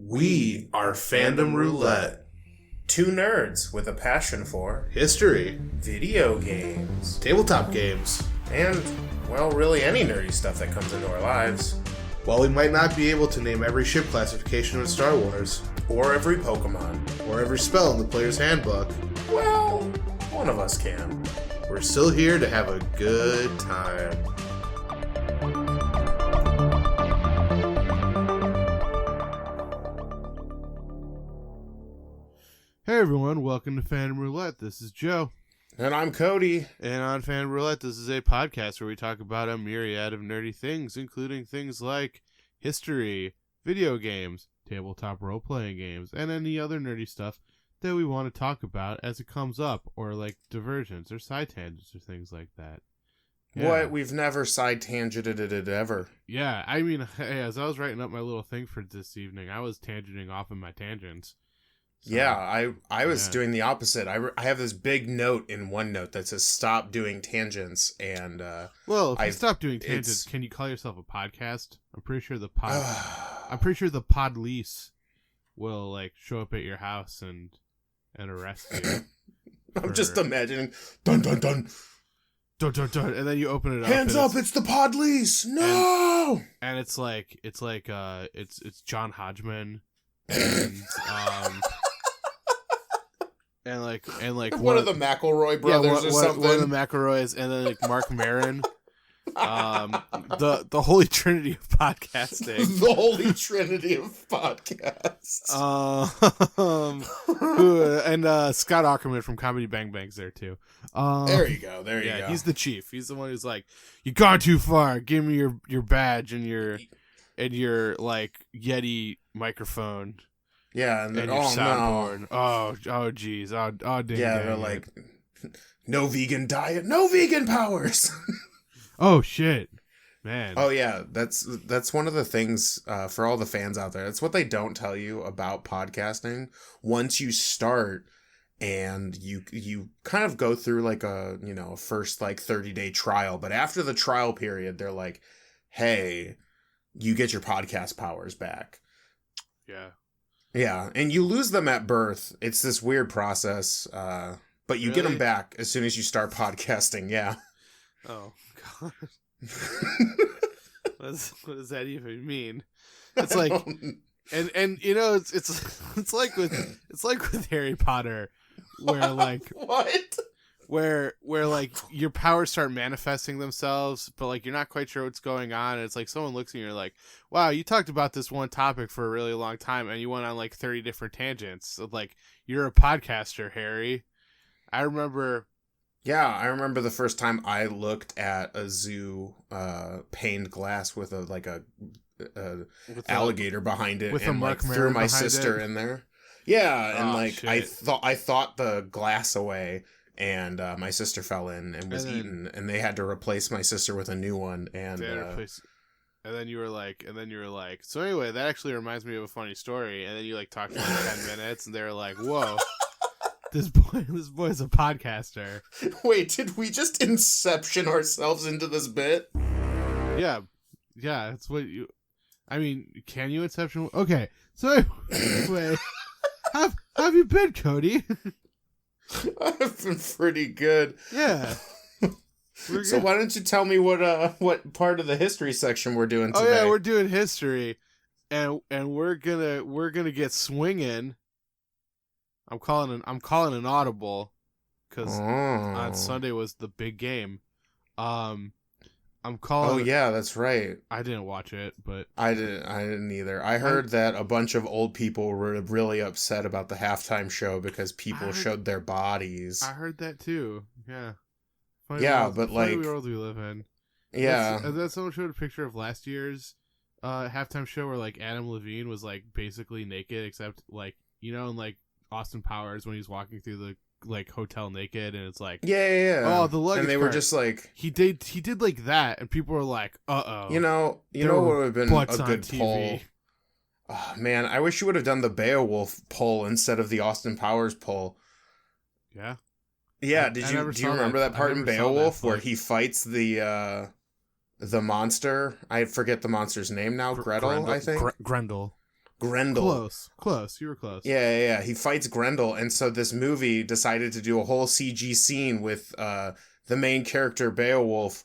We are Fandom Roulette. Two nerds with a passion for History, video games, tabletop games, and, well, really any nerdy stuff that comes into our lives. While we might not be able to name every ship classification in Star Wars, Or every Pokemon. or every spell in the player's handbook, Well, one of us can. we're still here to have a good time. Hey everyone, welcome to Fandom Roulette. This is Joe. And I'm Cody. And on Fandom Roulette, this is a podcast where we talk about a myriad of nerdy things, including things like history, video games, tabletop role-playing games, and any other nerdy stuff that we want to talk about as it comes up, or like diversions or side tangents or things like that. Yeah. What? We've never side tangented it ever. Yeah, I mean, hey, as I was writing up my little thing for this evening, I was tangenting off in my tangents. So, yeah, I was doing the opposite. I have this big note in OneNote that says stop doing tangents, and well, if you stop doing tangents, can you call yourself a podcast? I'm pretty sure the pod lease will like show up at your house and arrest you. I'm just imagining dun dun dun dun dun dun, and then you open it up. Hands up! It's the pod lease. No. And it's John Hodgman and And one of the McElroy brothers or something. One of the McElroys, and then like Mark Maron. The holy trinity of podcasting. The holy trinity of podcasts. And Scott Aukerman from Comedy Bang Bang's there too. There you go. There you go. He's the chief. He's the one who's like, "You gone too far. Give me your badge and your like Yeti microphone." Yeah, and then your soundboard. No. Oh, geez. Oh, dang. Yeah, they're like, no vegan diet, no vegan powers. Oh shit, man. Oh yeah, that's one of the things for all the fans out there. That's what they don't tell you about podcasting. Once you start and you kind of go through like a first like 30-day trial, but after the trial period, they're like, hey, you get your podcast powers back. Yeah. Yeah, and you lose them at birth. It's this weird process, but you get them back as soon as you start podcasting, yeah. Oh, God. What does that even mean? It's like, and it's like with Harry Potter, where like what? Where like your powers start manifesting themselves, but like you're not quite sure what's going on. And it's like someone looks at you and you're like, wow, you talked about this one topic for a really long time and you went on like 30 different tangents. So, like, you're a podcaster, Harry. I remember the first time I looked at a zoo paned glass with a alligator behind it, with and like threw my sister in there. Yeah, and like shit. I thought the glass away. And my sister fell in and was eaten, and they had to replace my sister with a new one. And then you were like, so anyway, that actually reminds me of a funny story. And then you like talked for like 10 minutes, and they were like, whoa, this boy's a podcaster. Wait, did we just inception ourselves into this bit? Yeah, that's what you. I mean, can you inception? Okay, so anyway, have you been, Cody? I've been pretty good. Yeah. So why don't you tell me what part of the history section we're doing today? Oh yeah, we're doing history, and we're gonna get swinging. I'm calling an audible, because on Sunday was the big game. I'm calling. Oh yeah, that's right. I didn't watch it, but I didn't either. I heard that a bunch of old people were really upset about the halftime show because people showed their bodies. I heard that too. Yeah. Funny world we live in. Yeah. And then someone showed a picture of last year's halftime show where like Adam Levine was like basically naked, except like in like Austin Powers when he's walking through the like hotel naked, and it's like yeah. Oh, the luggage. And they were just like he did like that, and people were like, uh-oh. You know what would have been a good poll? Oh, man, I wish you would have done the Beowulf poll instead of the Austin Powers poll. Yeah. Yeah, do you remember that part in Beowulf where he fights the monster? I forget the monster's name now. Gretel, I think. Grendel. Grendel. Close. You were close. Yeah. He fights Grendel, and so this movie decided to do a whole CG scene with the main character Beowulf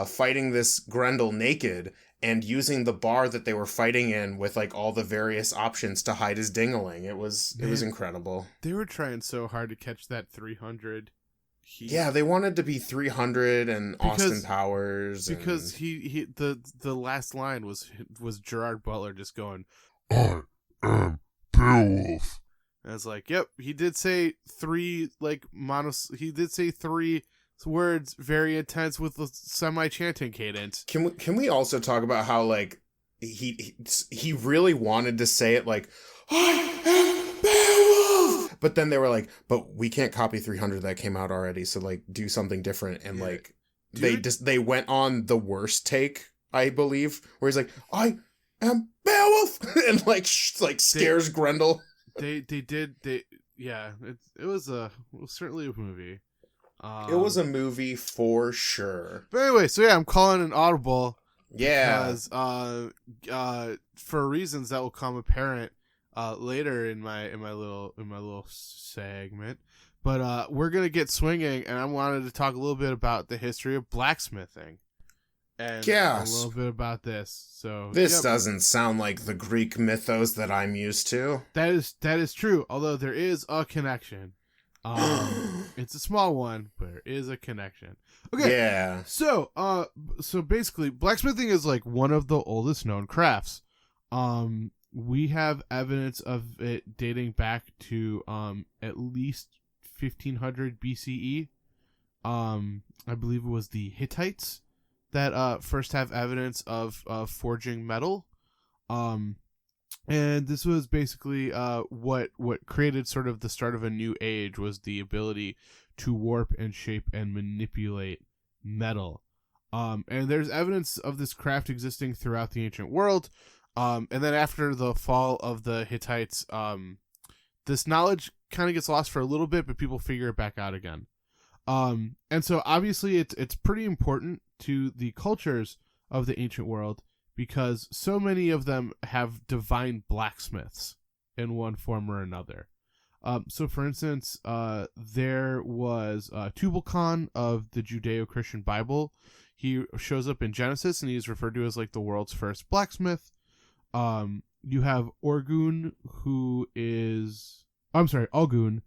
fighting this Grendel naked and using the bar that they were fighting in with like all the various options to hide his dingling. It was incredible. They were trying so hard to catch that 300. Yeah, they wanted to be 300 and Austin Powers. Because he the last line was Gerard Butler just going, I am Beowulf. and I was like, yep, he did say three words very intense with a semi-chanting cadence. Can we also talk about how like he really wanted to say it like, I am Beowulf, but then they were like, but we can't copy 300 that came out already, so like do something different, and like they went on the worst take, I believe, where he's like, I am Beowulf and like scares Grendel. It was certainly a movie. It was a movie for sure. But anyway, so yeah, I'm calling an audible. Yeah. Because for reasons that will come apparent later in my little segment. But we're gonna get swinging, and I wanted to talk a little bit about the history of blacksmithing. And a little bit about this. So this doesn't sound like the Greek mythos that I'm used to. That is true, although there is a connection. It's a small one, but there is a connection. Okay. Yeah. So basically, blacksmithing is like one of the oldest known crafts. We have evidence of it dating back to at least 1500 BCE. I believe it was the Hittites that first have evidence of forging metal. And this was basically what created sort of the start of a new age, was the ability to warp and shape and manipulate metal. And there's evidence of this craft existing throughout the ancient world. And then after the fall of the Hittites, this knowledge kind of gets lost for a little bit, but people figure it back out again. And so obviously it's pretty important to the cultures of the ancient world, because so many of them have divine blacksmiths in one form or another. So, for instance, there was Tubal-Cain of the Judeo-Christian Bible. He shows up in Genesis, and he's referred to as like the world's first blacksmith. You have Orgun, who is... Algun,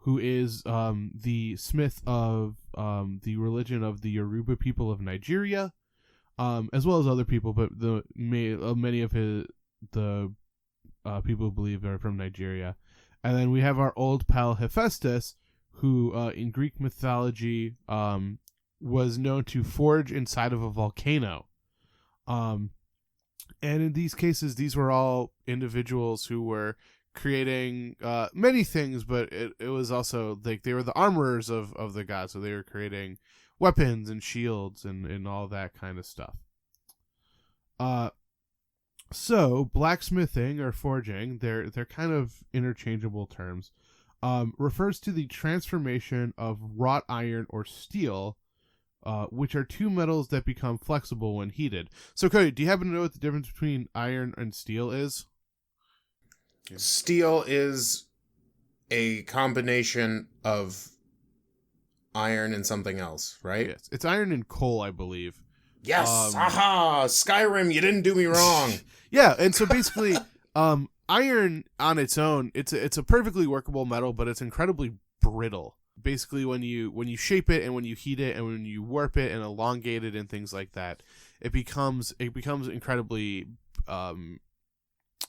who is the smith of the religion of the Yoruba people of Nigeria. As well as other people, but many of the people who believe are from Nigeria. And then we have our old pal Hephaestus, who in Greek mythology was known to forge inside of a volcano. And in these cases, these were all individuals who were creating many things, but it was also like they were the armorers of the gods, so they were creating weapons and shields and all that kind of stuff. So blacksmithing or forging, they're kind of interchangeable terms, refers to the transformation of wrought iron or steel, which are two metals that become flexible when heated. So Cody, do you happen to know what the difference between iron and steel is? Steel is a combination of iron and something else, right? Yes, it's iron and coal, I believe. Yes, aha! Skyrim, you didn't do me wrong. Yeah, and so basically, iron on its own, it's a perfectly workable metal, but it's incredibly brittle. Basically, when you shape it and when you heat it and when you warp it and elongate it and things like that, it becomes incredibly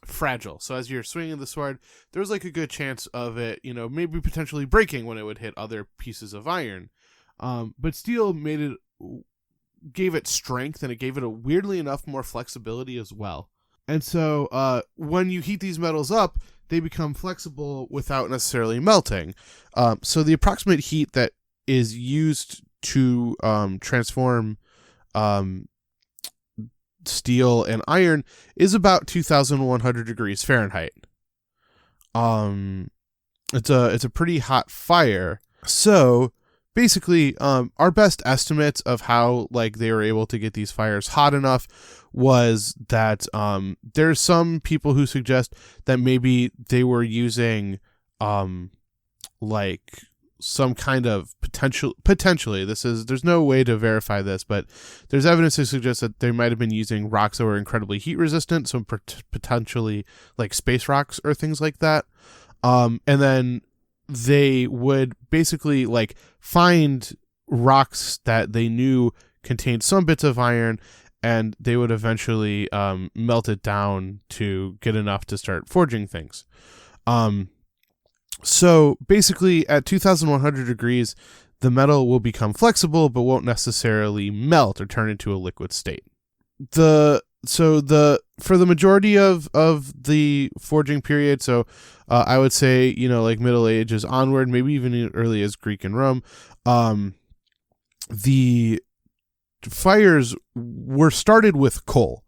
fragile. So as you're swinging the sword, there's like a good chance of it, maybe potentially breaking when it would hit other pieces of iron. But steel gave it strength, and it gave it a weirdly enough more flexibility as well. And so when you heat these metals up, they become flexible without necessarily melting. So the approximate heat that is used to transform steel and iron is about 2,100 degrees Fahrenheit. It's a pretty hot fire. So basically, our best estimates of how like they were able to get these fires hot enough was that there's some people who suggest that maybe they were using like some kind of potentially there's no way to verify this, but there's evidence to suggest that they might have been using rocks that were incredibly heat resistant, so potentially like space rocks or things like that. And then they would basically like find rocks that they knew contained some bits of iron, and they would eventually melt it down to get enough to start forging things. So basically at 2100 degrees, the metal will become flexible, but won't necessarily melt or turn into a liquid state. For the majority of the forging period, so I would say, like Middle Ages onward, maybe even as early as Greek and Rome, the fires were started with coal.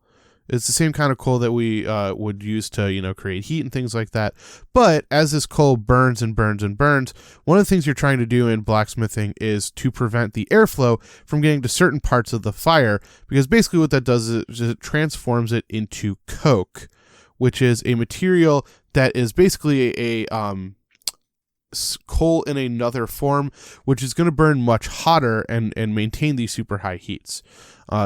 It's the same kind of coal that we would use to, create heat and things like that. But as this coal burns and burns and burns, one of the things you're trying to do in blacksmithing is to prevent the airflow from getting to certain parts of the fire, because basically what that does is it transforms it into coke, which is a material that is basically a coal in another form, which is going to burn much hotter and maintain these super high heats.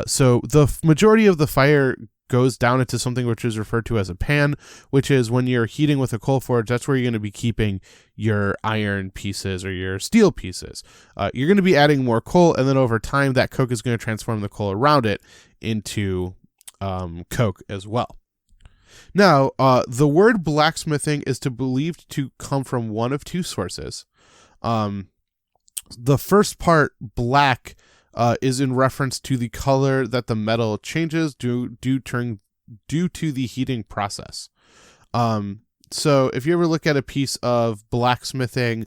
So the majority of the fire goes down into something which is referred to as a pan, which is when you're heating with a coal forge, that's where you're going to be keeping your iron pieces or your steel pieces. You're going to be adding more coal, and then over time that coke is going to transform the coal around it into coke as well. Now, the word blacksmithing is believed to come from one of two sources. The first part, black, is in reference to the color that the metal changes due to the heating process. So if you ever look at a piece of blacksmithing,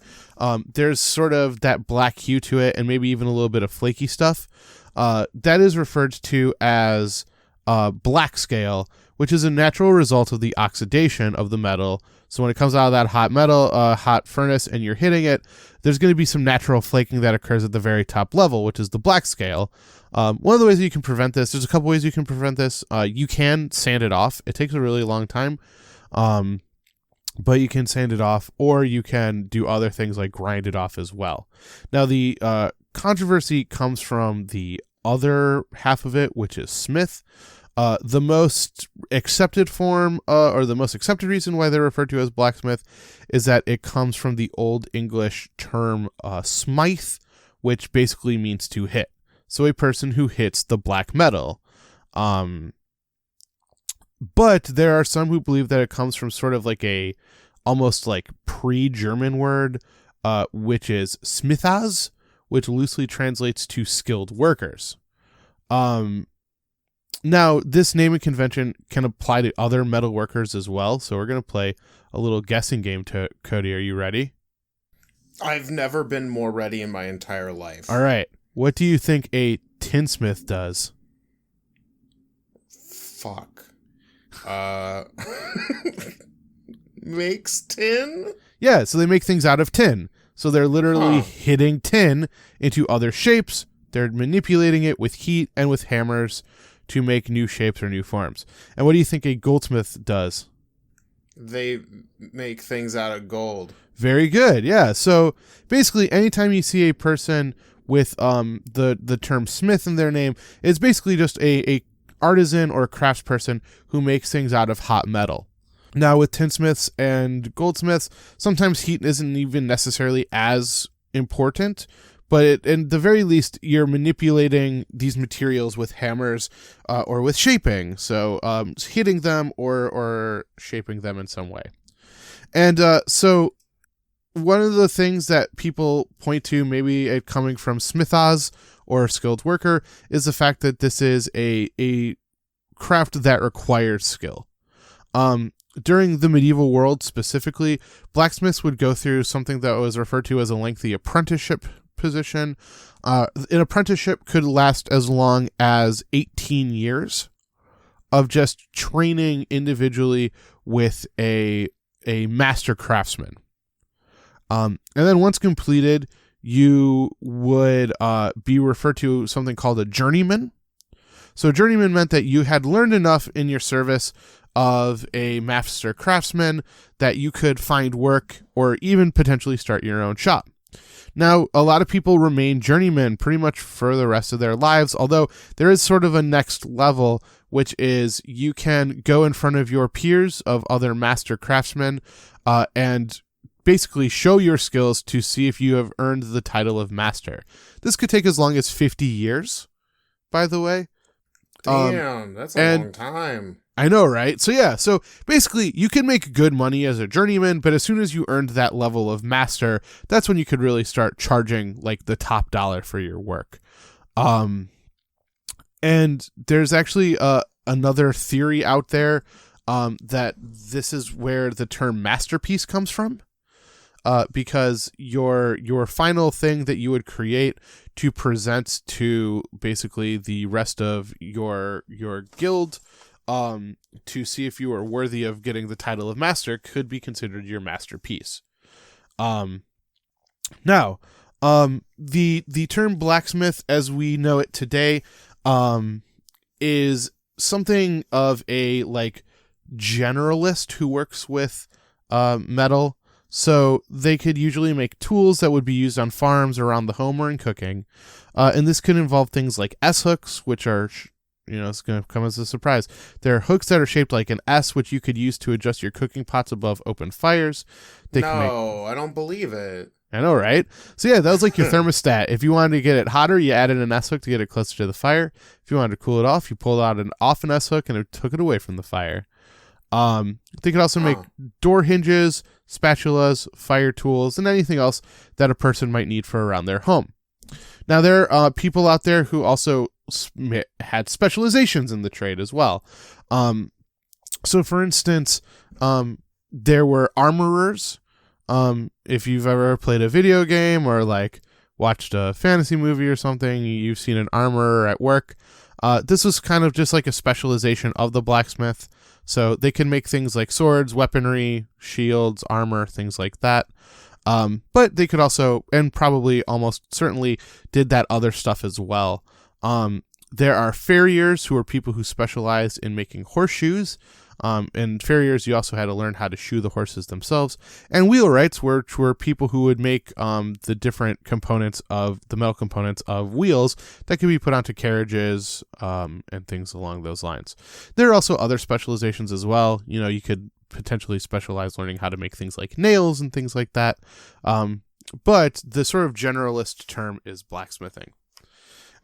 there's sort of that black hue to it, and maybe even a little bit of flaky stuff. That is referred to as black scale, which is a natural result of the oxidation of the metal. So when it comes out of that hot furnace and you're hitting it, there's going to be some natural flaking that occurs at the very top level, which is the black scale. One of the ways that you can prevent this, there's a couple ways you can prevent this. You can sand it off. It takes a really long time, but you can sand it off, or you can do other things like grind it off as well. Now, the controversy comes from the other half of it, which is smith. The most accepted form, or the most accepted reason why they're referred to as blacksmith, is that it comes from the Old English term smythe, which basically means to hit. So a person who hits the black metal. But there are some who believe that it comes from sort of like a almost like pre-German word, which is smithas, which loosely translates to skilled workers. Now, this naming convention can apply to other metal workers as well, so we're going to play a little guessing game. Cody, are you ready? I've never been more ready in my entire life. All right. What do you think a tinsmith does? Fuck. Makes tin? Yeah, so they make things out of tin. So they're literally hitting tin into other shapes. They're manipulating it with heat and with hammers to make new shapes or new forms. And what do you think a goldsmith does? They make things out of gold. Very good. Yeah. So basically, anytime you see a person with the term smith in their name, it's basically just a artisan or a craftsperson who makes things out of hot metal. Now, with tinsmiths and goldsmiths, sometimes heat isn't even necessarily as important, but in the very least, you're manipulating these materials with hammers or with shaping. So hitting them or shaping them in some way. And so one of the things that people point to, maybe it coming from smithas or skilled worker, is the fact that this is a craft that requires skill. During the medieval world specifically, blacksmiths would go through something that was referred to as a lengthy apprenticeship position. An apprenticeship could last as long as 18 years of just training individually with a master craftsman. And then once completed, you would be referred to something called a journeyman. So a journeyman meant that you had learned enough in your service of a master craftsman that you could find work or even potentially start your own shop. Now, a lot of people remain journeymen pretty much for the rest of their lives, although there is sort of a next level, which is you can go in front of your peers of other master craftsmen and basically show your skills to see if you have earned the title of master. This could take as long as 50 years, by the way. Damn, that's a long time. I know, right? So basically you can make good money as a journeyman, but as soon as you earned that level of master, that's when you could really start charging like the top dollar for your work. And there's actually another theory out there that this is where the term masterpiece comes from. Because your final thing that you would create to present to basically the rest of your guild to see if you are worthy of getting the title of master could be considered your masterpiece. Now, the term blacksmith as we know it today is something of a like generalist who works with metal. So they could usually make tools that would be used on farms, around the home, or in cooking. And this could involve things like S-hooks, which are, it's going to come as a surprise. They're hooks that are shaped like an S, which you could use to adjust your cooking pots above open fires. I don't believe it. I know, right? So yeah, that was like your thermostat. If you wanted to get it hotter, you added an S-hook to get it closer to the fire. If you wanted to cool it off, you pulled out off an S-hook and it took it away from the fire. They could also make door hinges, spatulas, fire tools, and anything else that a person might need for around their home. Now, there are people out there who also had specializations in the trade as well. So, for instance, there were armorers. If you've ever played a video game or like watched a fantasy movie or something, you've seen an armorer at work. This was kind of just like a specialization of the blacksmith. So they can make things like swords, weaponry, shields, armor, things like that. But they could also, and probably almost certainly did that other stuff as well. There are farriers who are people who specialize in making horseshoes. And farriers, you also had to learn how to shoe the horses themselves. And wheelwrights were people who would make the different components of the metal components of wheels that could be put onto carriages and things along those lines. There are also other specializations as well. You could potentially specialize learning how to make things like nails and things like that. But the sort of generalist term is blacksmithing.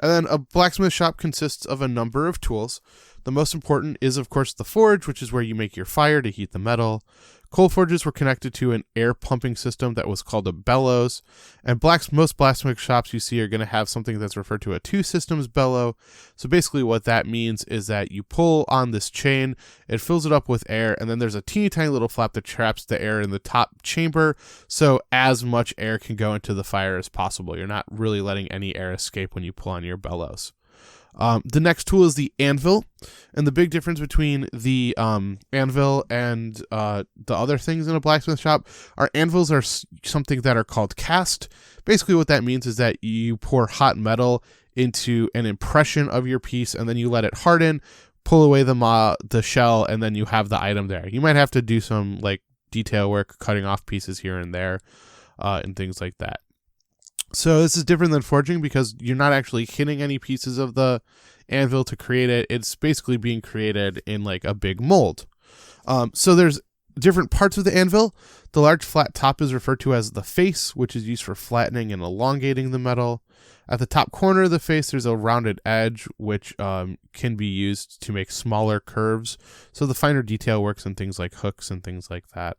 And then a blacksmith shop consists of a number of tools. The most important is, of course, the forge, which is where you make your fire to heat the metal. Coal forges were connected to an air pumping system that was called a bellows. And most blacksmith shops you see are going to have something that's referred to a two-systems bellow. So basically what that means is that you pull on this chain, it fills it up with air, and then there's a teeny tiny little flap that traps the air in the top chamber, so as much air can go into the fire as possible. You're not really letting any air escape when you pull on your bellows. The next tool is the anvil, and the big difference between the anvil and the other things in a blacksmith shop are anvils are something that are called cast. Basically what that means is that you pour hot metal into an impression of your piece, and then you let it harden, pull away the shell, and then you have the item there. You might have to do some like detail work, cutting off pieces here and there, and things like that. So this is different than forging because you're not actually hitting any pieces of the anvil to create it. It's basically being created in like a big mold. So there's different parts of the anvil. The large flat top is referred to as the face, which is used for flattening and elongating the metal. At the top corner of the face, there's a rounded edge, which can be used to make smaller curves. So the finer detail works in things like hooks and things like that.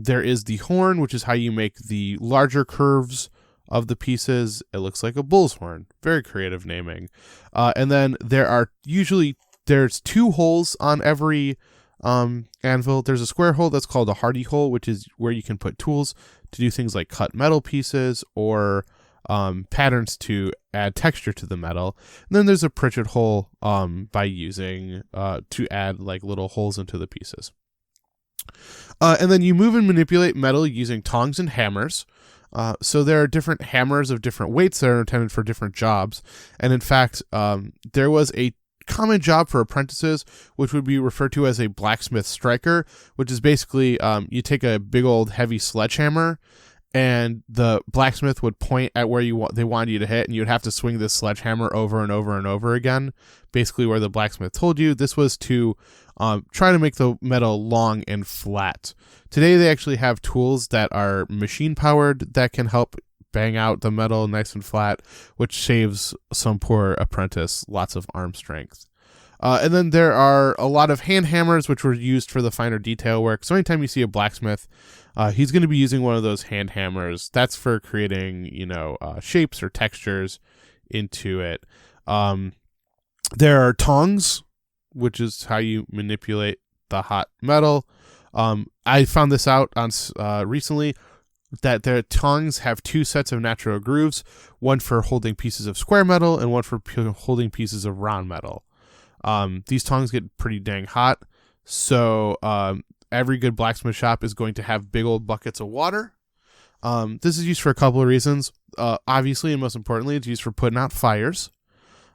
There is the horn, which is how you make the larger curves of the pieces. It looks like a bull's horn. Very creative naming. And then there's two holes on every anvil. There's a square hole that's called a hardy hole, which is where you can put tools to do things like cut metal pieces or patterns to add texture to the metal. And then there's a Pritchett hole by using to add like little holes into the pieces. And then you move and manipulate metal using tongs and hammers. So there are different hammers of different weights that are intended for different jobs. And in fact, there was a common job for apprentices, which would be referred to as a blacksmith striker, which is basically you take a big old heavy sledgehammer, and the blacksmith would point at where they wanted you to hit, and you'd have to swing this sledgehammer over and over and over again, basically where the blacksmith told you. This was to try to make the metal long and flat. Today they actually have tools that are machine powered that can help bang out the metal nice and flat, which saves some poor apprentice lots of arm strength. And then there are a lot of hand hammers, which were used for the finer detail work. So anytime you see a blacksmith, he's going to be using one of those hand hammers. That's for creating, shapes or textures into it. There are tongs, which is how you manipulate the hot metal. I found this out on recently, that their tongs have two sets of natural grooves, one for holding pieces of square metal and one for holding pieces of round metal. These tongs get pretty dang hot, so every good blacksmith shop is going to have big old buckets of water. This is used for a couple of reasons. Obviously, and most importantly, it's used for putting out fires.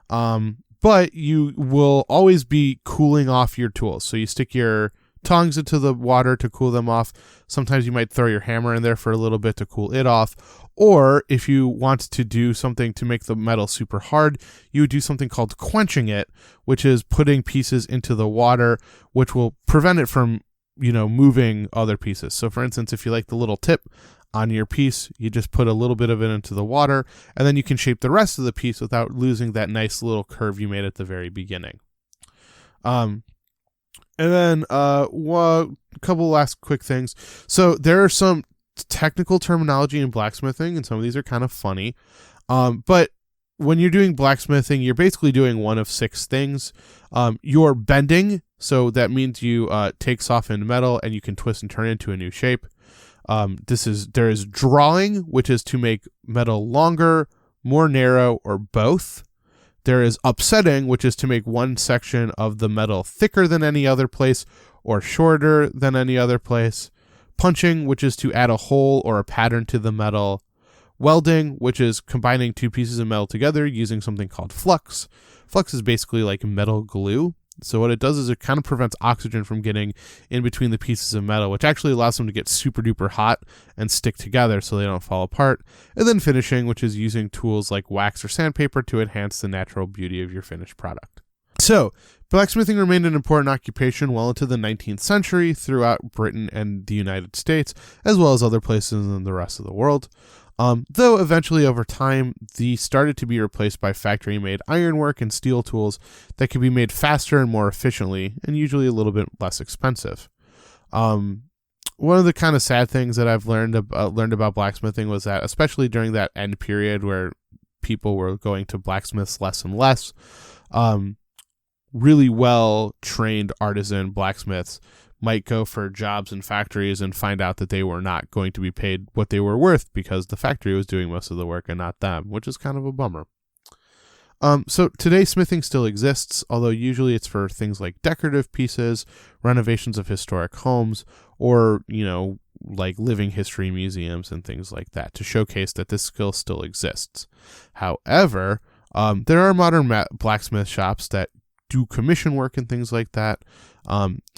But you will always be cooling off your tools. So you stick your tongs into the water to cool them off. Sometimes you might throw your hammer in there for a little bit to cool it off. Or if you want to do something to make the metal super hard, you would do something called quenching it, which is putting pieces into the water, which will prevent it from, moving other pieces. So for instance, if you like the little tip on your piece, you just put a little bit of it into the water, and then you can shape the rest of the piece without losing that nice little curve you made at the very beginning. And then a couple last quick things. So there are some technical terminology in blacksmithing, and some of these are kind of funny. But when you're doing blacksmithing, you're basically doing one of six things. You're bending, so that means you take softened metal and you can twist and turn it into a new shape. There is drawing, which is to make metal longer, more narrow, or both. There is upsetting, which is to make one section of the metal thicker than any other place or shorter than any other place. Punching, which is to add a hole or a pattern to the metal. Welding, which is combining two pieces of metal together using something called flux. Flux is basically like metal glue. So what it does is it kind of prevents oxygen from getting in between the pieces of metal, which actually allows them to get super duper hot and stick together so they don't fall apart. And then finishing, which is using tools like wax or sandpaper to enhance the natural beauty of your finished product. So blacksmithing remained an important occupation well into the 19th century throughout Britain and the United States, as well as other places in the rest of the world. Though eventually over time, these started to be replaced by factory-made ironwork and steel tools that could be made faster and more efficiently, and usually a little bit less expensive. One of the kind of sad things that I've learned about blacksmithing was that, especially during that end period where people were going to blacksmiths less and less, really well-trained artisan blacksmiths might go for jobs in factories and find out that they were not going to be paid what they were worth because the factory was doing most of the work and not them, which is kind of a bummer. So today smithing still exists, although usually it's for things like decorative pieces, renovations of historic homes, or, like living history museums and things like that to showcase that this skill still exists. However, there are modern blacksmith shops that do commission work and things like that.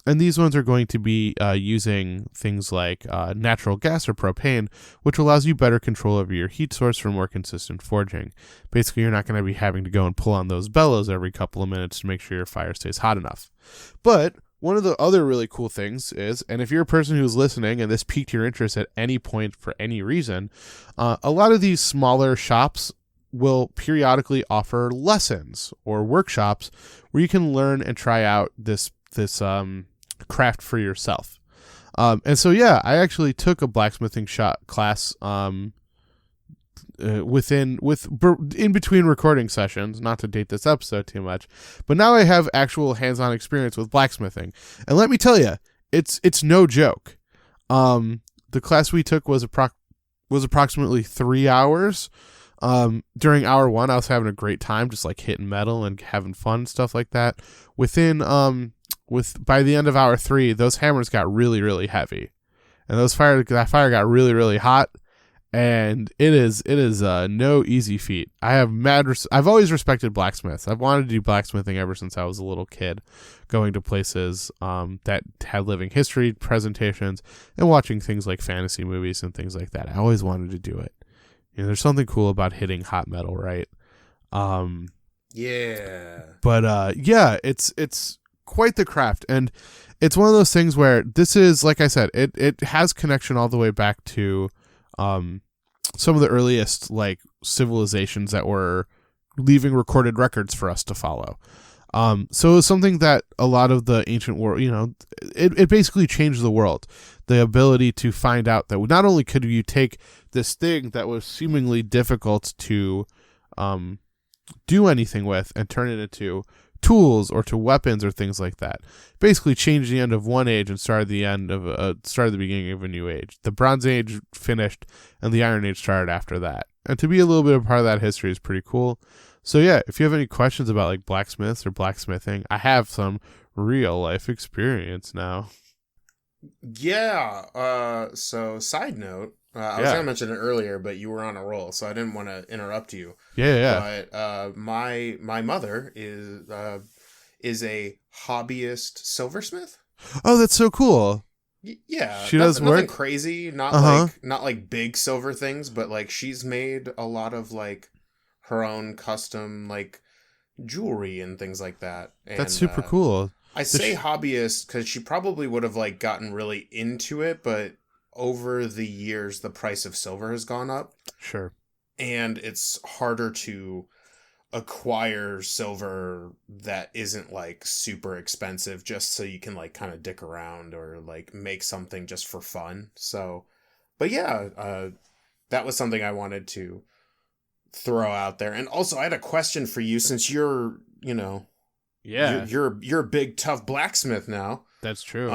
And these ones are going to be using things like natural gas or propane, which allows you better control over your heat source for more consistent forging. Basically, you're not going to be having to go and pull on those bellows every couple of minutes to make sure your fire stays hot enough. But one of the other really cool things is, and if you're a person who's listening and this piqued your interest at any point for any reason, a lot of these smaller shops will periodically offer lessons or workshops where you can learn and try out this craft for yourself. And so, yeah, I actually took a blacksmithing class in between recording sessions, not to date this episode too much, but now I have actual hands-on experience with blacksmithing. And let me tell you, it's no joke. The class we took was approximately 3 hours. During hour 1, I was having a great time, just like hitting metal and having fun, stuff like that. By the end of hour 3, those hammers got really, really heavy, and that fire got really, really hot. and it is no easy feat. I have I've always respected blacksmiths. I've wanted to do blacksmithing ever since I was a little kid, going to places that had living history presentations and watching things like fantasy movies and things like that. I always wanted to do it. There's something cool about hitting hot metal, right? Yeah. But yeah, it's quite the craft, and it's one of those things where this is, like I said, it has connection all the way back to some of the earliest like civilizations that were leaving recorded records for us to follow. So it was something that a lot of the ancient world, it basically changed the world. The ability to find out that not only could you take this thing that was seemingly difficult to do anything with and turn it into tools or to weapons or things like that, basically changed the end of one age and started the beginning of a new age. The Bronze Age finished and the Iron Age started after that. And to be a little bit of part of that history is pretty cool. So yeah, if you have any questions about like blacksmiths or blacksmithing, I have some real life experience now. Yeah. So side note, I was going to mention it earlier, but you were on a roll, so I didn't want to interrupt you. Yeah. But my mother is a hobbyist silversmith. Oh, that's so cool. Yeah, she does nothing work crazy, not like big silver things, but like she's made a lot of like her own custom like jewelry and things like that. And, that's super cool. I say hobbyist because she probably would have like gotten really into it, but over the years the price of silver has gone up. Sure. And it's harder to acquire silver that isn't like super expensive just so you can like kind of dick around or like make something just for fun. So, but yeah, that was something I wanted to throw out there. And also I had a question for you since you're, you're a big tough blacksmith now. That's true.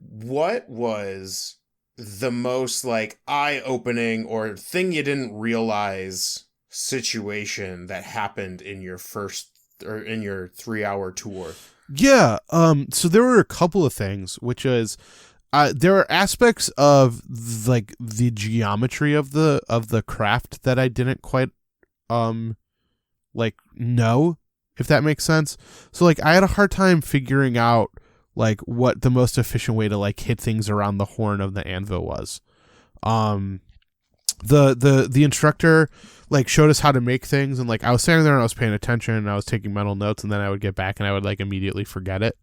What was the most like eye-opening or thing you didn't realize situation that happened in your first or in your 3-hour tour? Yeah. So there were a couple of things, which is there are aspects of like the geometry of the craft that I didn't quite like know, if that makes sense. So like I had a hard time figuring out like what the most efficient way to like hit things around the horn of the anvil was. The instructor like showed us how to make things, and like I was standing there and I was paying attention and I was taking mental notes, and then I would get back and I would like immediately forget it.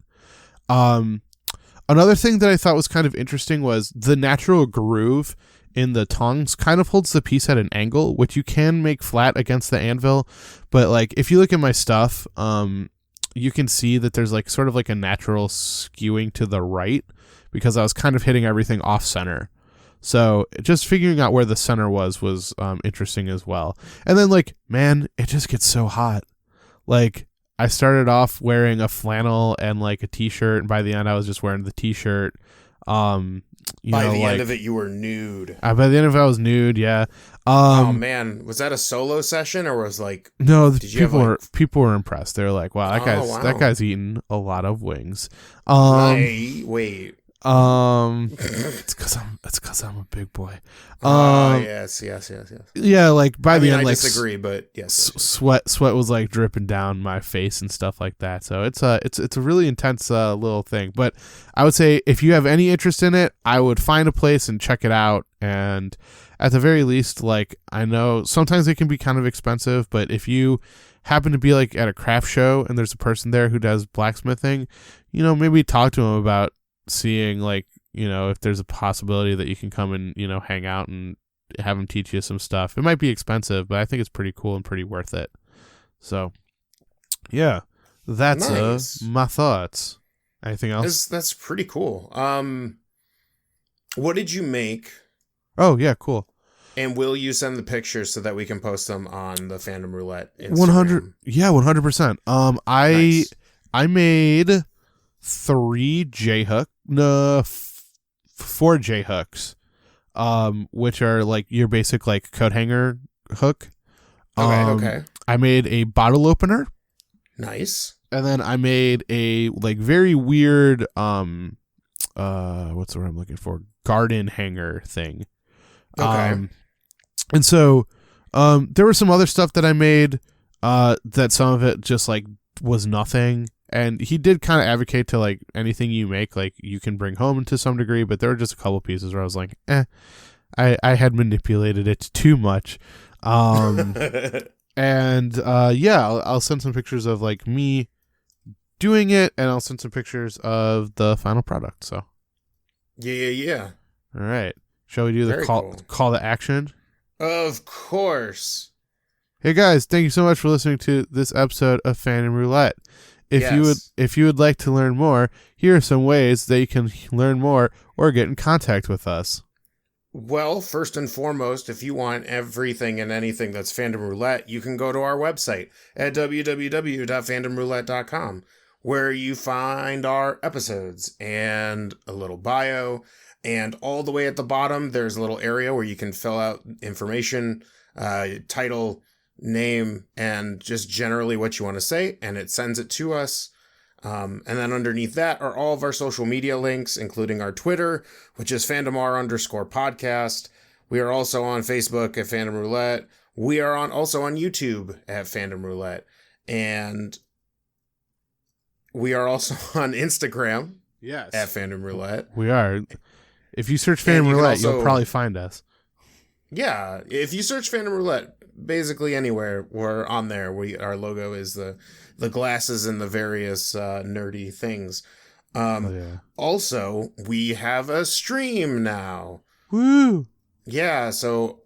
Another thing that I thought was kind of interesting was the natural groove in the tongs kind of holds the piece at an angle, which you can make flat against the anvil. But like if you look at my stuff, you can see that there's like sort of like a natural skewing to the right because I was kind of hitting everything off center. So just figuring out where the center was interesting as well. And then like, man, it just gets so hot. Like I started off wearing a flannel and like a t-shirt, and by the end I was just wearing the t-shirt. By the end of it, you were nude. By the end of it, I was nude. Yeah. Oh man, was that a solo session or was like? No, people were impressed. They were like, "Wow, that guy's eating a lot of wings." Wait. It's because I'm a big boy. Yes. Yeah, like by the end, I like disagree, but yes. Sweat was like dripping down my face and stuff like that. So it's a really intense little thing. But I would say if you have any interest in it, I would find a place and check it out. And at the very least, like I know sometimes it can be kind of expensive, but if you happen to be like at a craft show and there's a person there who does blacksmithing, maybe talk to them about seeing like if there's a possibility that you can come and hang out and have them teach you some stuff. It might be expensive, but I think it's pretty cool and pretty worth it. So yeah, that's nice. My thoughts. Anything else? That's pretty cool. What did you make? Oh yeah, cool. And will you send the pictures so that we can post them on the Fandom Roulette Instagram? 100. Yeah, 100%. Nice. I made 4 J hooks, which are like your basic like coat hanger hook. Okay. I made a bottle opener. Nice. And then I made a like very weird what's the word I'm looking for? Garden hanger thing. Okay. And so there was some other stuff that I made that some of it just like was nothing. And he did kind of advocate to like anything you make, like you can bring home to some degree, but there were just a couple pieces where I was like, I had manipulated it too much. And I'll send some pictures of like me doing it, and I'll send some pictures of the final product. So Yeah. all right, shall we do the Very call to action? Of course. Hey guys, thank you so much for listening to this episode of Fandom Roulette. If you would like to learn more, here are some ways that you can learn more or get in contact with us. Well, first and foremost, if you want everything and anything that's Fandom Roulette, you can go to our website at www.fandomroulette.com, where you find our episodes and a little bio, and all the way at the bottom, there's a little area where you can fill out information, title, name, and just generally what you want to say, and it sends it to us. And then underneath that are all of our social media links, including our Twitter, which is fandomr_podcast. We are also on Facebook at Fandom Roulette. We are also on YouTube at Fandom Roulette. And we are also on Instagram at Fandom Roulette. We are. If you search Fandom Roulette, you'll probably find us. Yeah, if you search Fandom Roulette, basically anywhere, we're on there. Our logo is the glasses and the various nerdy things. Also, we have a stream now. Woo! Yeah, so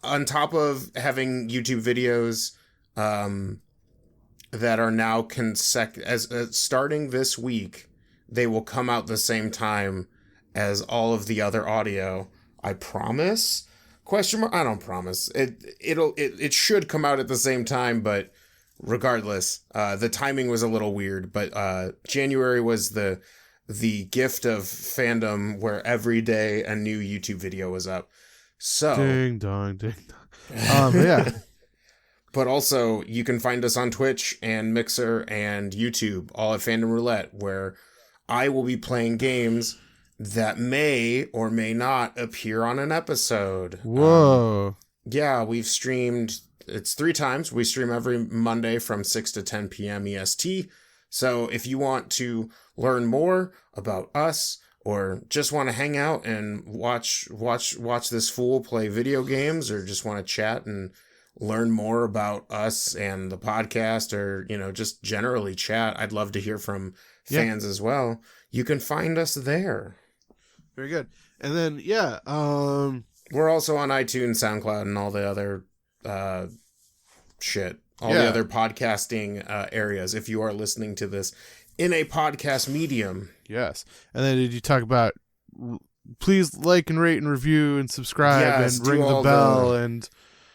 on top of having YouTube videos that are now starting this week, they will come out the same time as all of the other audio. I promise. Question mark? I don't promise. It should come out at the same time, but regardless, the timing was a little weird. But January was the gift of fandom, where every day a new YouTube video was up. So ding dong. Yeah. But also, you can find us on Twitch and Mixer and YouTube, all at Fandom Roulette, where I will be playing games that may or may not appear on an episode. Whoa. Yeah, we've streamed, it's 3 times. We stream every Monday from 6 to 10 p.m. EST. So if you want to learn more about us, or just want to hang out and watch this fool play video games, or just want to chat and learn more about us and the podcast, or, just generally chat, I'd love to hear from fans as well. You can find us there. Very good. And then, we're also on iTunes, SoundCloud, and all the other shit. All the other podcasting areas, if you are listening to this in a podcast medium. Yes. And then did you talk about, please like and rate and review and subscribe and ring the bell and...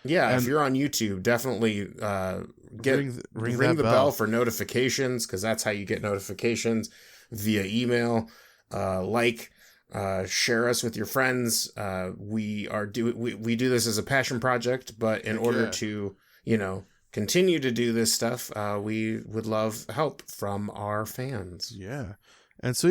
Yeah, if you're on YouTube, definitely ring the bell for notifications, because that's how you get notifications via email. Share us with your friends. We do this as a passion project, but in order to continue to do this stuff, we would love help from our fans. Yeah, and so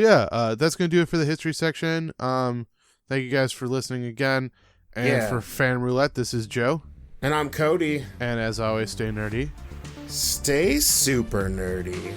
that's gonna do it for the history section. Thank you guys for listening again, and for Fan Roulette, this is Joe. And I'm Cody. And as always, stay nerdy. Stay super nerdy.